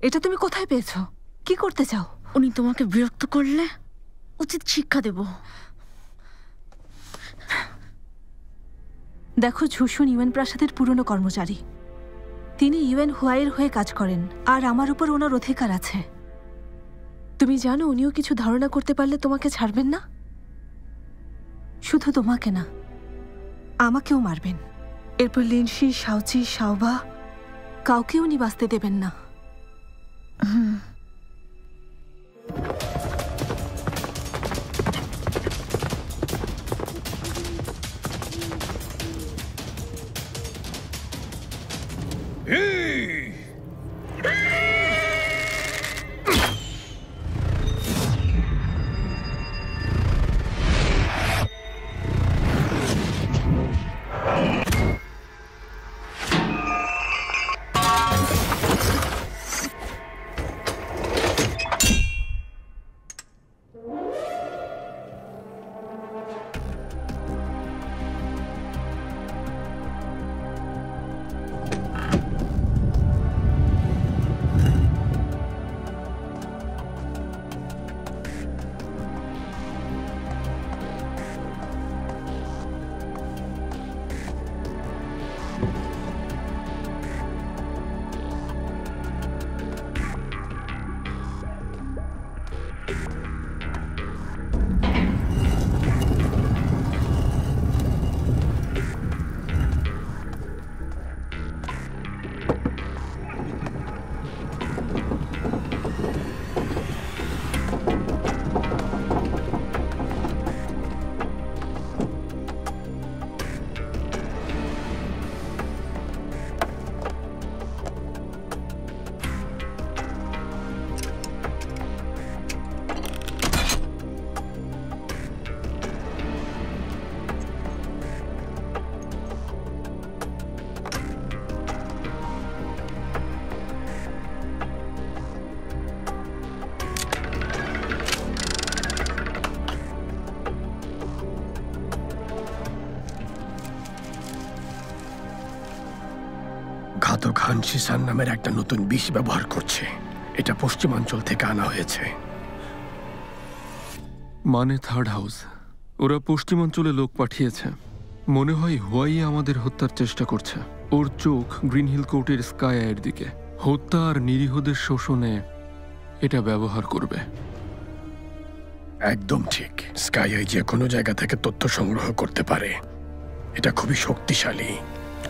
এটা তুমি কোথায় পেয়েছো? কি করতে চাও? উনি তোমাকে বিরক্ত করলে উচিত শিক্ষা দেব। দেখো, ঝুসুন ইউএন প্রাসাদের পুরনো কর্মচারী। তিনি ইউএন হুয়াইয়ের হয়ে কাজ করেন, আর আমার উপর ওনার অধিকার আছে। তুমি জানো উনিও কিছু ধারণা করতে পারলে তোমাকে ছাড়বেন না। শুধু তোমাকে না, আমাকেও মারবেন। এরপর লিনশি, শাওচি, শাওবা, কাউকে উনি বাঁচতে দেবেন না। ঘাতক হানশিসান নামের একটা নতুন বিষ ব্যবহার করছে। এটা পশ্চিমাঞ্চল থেকে আনা হয়েছে। মানে থার্ড হাউস। ওরা পশ্চিমাঞ্চলে লোক পাঠিয়েছে। মনে হয় হুয়াই আমাদের হত্যার চেষ্টা করছে। ওর চোখ গ্রিন হিল কোর্টের স্কাই আইয়ের দিকে। হত্যা আর নিরীহদের শোষণে এটা ব্যবহার করবে। একদম ঠিক। স্কাই আই যে কোনো জায়গা থেকে তথ্য সংগ্রহ করতে পারে। এটা খুবই শক্তিশালী।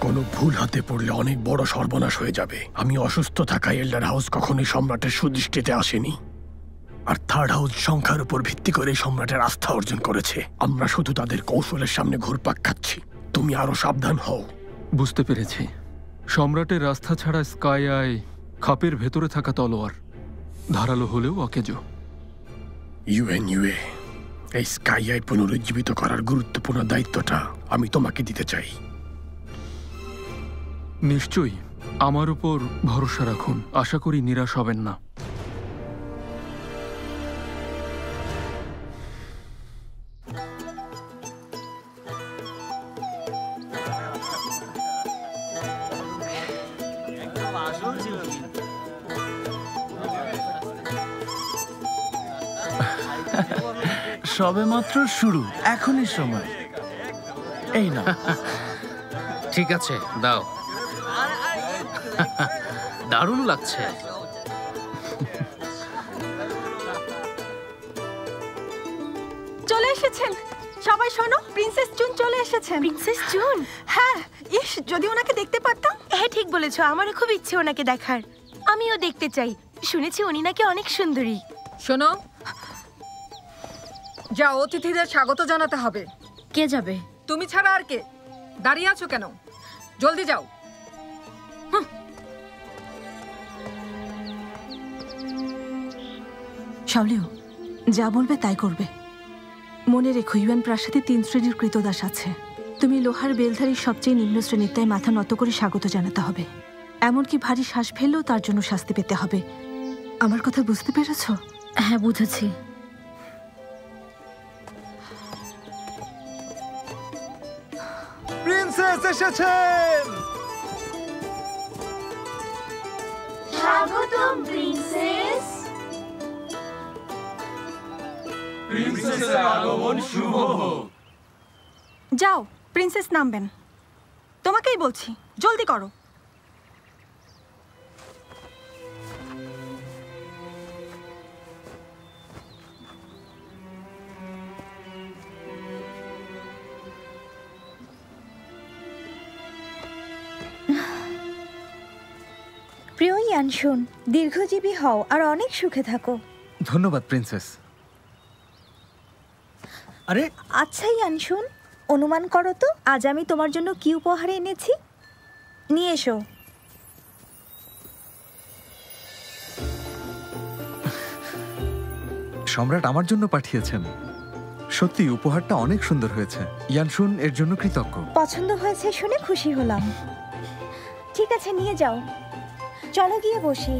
কোনো ভুল হাতে পড়লে অনেক বড় সর্বনাশ হয়ে যাবে। আমি অসুস্থ থাকায় এল্ডার হাউস কখনোই সম্রাটের সুদৃষ্টিতে আসেনি। আর থার্ড হাউস সংখ্যার উপর ভিত্তি করে সম্রাটের আস্থা অর্জন করেছে। আমরা শুধু তাদের কৌশলের সামনে ঘুরপাক খাচ্ছি। তুমি আরো সাবধান হও। বুঝতে পেরেছি। সম্রাটের আস্থা ছাড়া স্কাই আই খাপের ভেতরে থাকা তলোয়ার, ধারালো হলেও অকেজো। ইউএনইউএ, এই স্কাই আই পুনরুজ্জীবিত করার গুরুত্বপূর্ণ দায়িত্বটা আমি তোমাকে দিতে চাই। নিশ্চয়ই। আমার উপর ভরসা রাখুন। আশা করি নিরাশ হবেন না। সবে মাত্র শুরু, এখনই সময়। এই না। ঠিক আছে, দাও। দারুণ লাগছে। চলে এসেছেন সবাই। শোনো, প্রিন্সেস জুন চলে এসেছেন। Princess June? হ্যাঁ। ইস, যদি ওনাকে দেখতে পারতাম। হ্যাঁ, ঠিক বলেছো। আমারও খুব ইচ্ছে ওনাকে দেখার। আমিও দেখতে চাই। শুনেছি উনি নাকি অনেক সুন্দরী। শোনো, যা অতিথিদের স্বাগত জানাতে হবে। কে যাবে? তুমি ছাড়া আর কে? দাঁড়িয়ে আছো কেন? জলদি যাও। শাওলিও, যা বলবে তাই করবে। মনে রেখো, ইউএন প্রাসাদে 3 শ্রেণীর কৃতদাস আছে। তুমি লোহার বেলধারীর সবচেয়ে নিম্ন শ্রেণীর, তাই মাথা নত করে স্বাগত জানাতে হবে। এমনকি ভারী শ্বাস ফেললেও তার জন্য শাস্তি পেতে হবে। আমার কথা বুঝতে পেরেছো? হ্যাঁ, বুঝেছি। প্রিন্সেস এসেছেন। স্বাগতম প্রিন্সেস। যাও, প্রিন্সেস নামবেন। তোমাকেই বলছি, জলদি করো। প্রিয় ইয়ানশুন, দীর্ঘজীবী হও আর অনেক সুখে থাকো। ধন্যবাদ প্রিন্সেস। আরে আচ্ছা ইয়ানশুন, অনুমান করো তো আজ আমি তোমার জন্য কি উপহার এনেছি। নিয়ে এসো। সম্রাট আমার জন্য পাঠিয়েছেন। সত্যি উপহারটা অনেক সুন্দর হয়েছে। ইয়ানশুন এর জন্য কৃতজ্ঞ। পছন্দ হয়েছে শুনে খুশি হলাম। ঠিক আছে, নিয়ে যাও। চলো গিয়ে বসি।